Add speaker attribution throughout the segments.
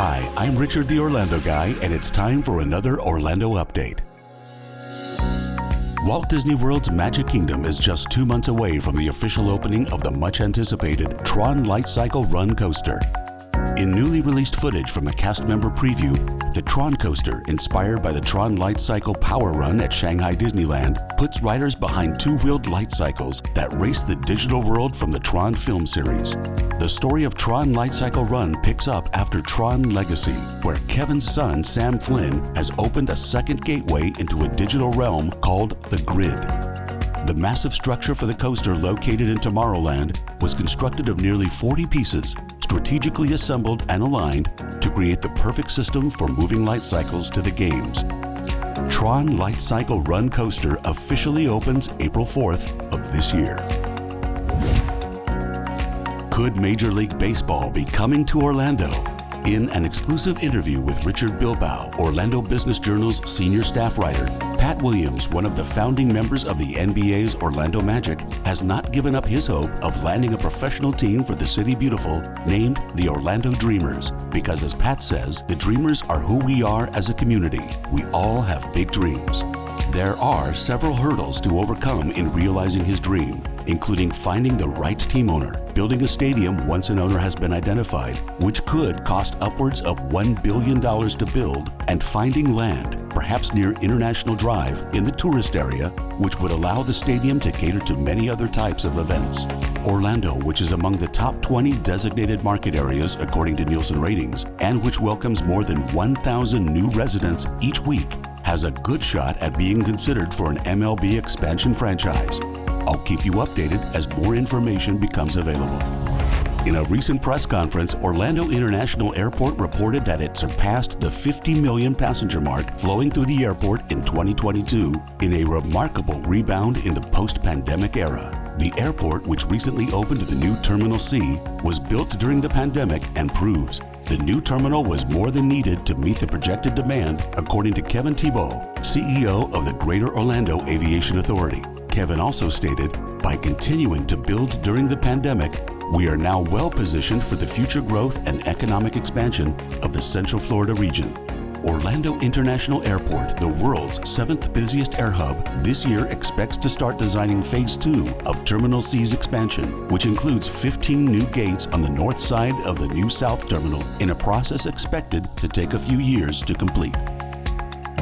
Speaker 1: Hi, I'm Richard the Orlando Guy, and it's time for another Orlando update. Walt Disney World's Magic Kingdom is just 2 months away from the official opening of the much-anticipated TRON Lightcycle Run coaster. In newly released footage from a cast member preview, the TRON Coaster, inspired by the TRON Lightcycle Power Run at Shanghai Disneyland, puts riders behind two-wheeled light cycles that race the digital world from the TRON film series. The story of TRON Lightcycle Run picks up after TRON Legacy, where Kevin's son, Sam Flynn, has opened a second gateway into a digital realm called the Grid. The massive structure for the coaster, located in Tomorrowland, was constructed of nearly 40 pieces, strategically assembled and aligned to create the perfect system for moving light cycles to the games. TRON Lightcycle Run Coaster officially opens April 4th of this year. Could Major League Baseball be coming to Orlando? In an exclusive interview with Richard Bilbao, Orlando Business Journal's senior staff writer, Pat Williams, one of the founding members of the NBA's Orlando Magic, has not given up his hope of landing a professional team for the City Beautiful named the Orlando Dreamers, because as Pat says, the Dreamers are who we are as a community. We all have big dreams. There are several hurdles to overcome in realizing his dream, including finding the right team owner, building a stadium once an owner has been identified, which could cost upwards of $1 billion to build, and finding land, perhaps near International Drive in the tourist area, which would allow the stadium to cater to many other types of events. Orlando, which is among the top 20 designated market areas according to Nielsen ratings, and which welcomes more than 1,000 new residents each week, has a good shot at being considered for an MLB expansion franchise. I'll keep you updated as more information becomes available. In a recent press conference, Orlando International Airport reported that it surpassed the 50 million passenger mark flowing through the airport in 2022 in a remarkable rebound in the post-pandemic era. The airport, which recently opened the new Terminal C, was built during the pandemic and proves the new terminal was more than needed to meet the projected demand, according to Kevin Thibault, CEO of the Greater Orlando Aviation Authority. Kevin also stated, by continuing to build during the pandemic, we are now well positioned for the future growth and economic expansion of the Central Florida region. Orlando International Airport, the world's 7th busiest air hub, this year expects to start designing Phase 2 of Terminal C's expansion, which includes 15 new gates on the north side of the new South Terminal, in a process expected to take a few years to complete.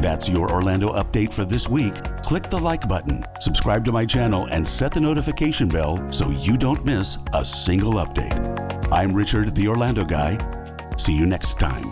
Speaker 1: That's your Orlando update for this week. Click the like button, subscribe to my channel, and set the notification bell so you don't miss a single update. I'm Richard the Orlando Guy. See you next time.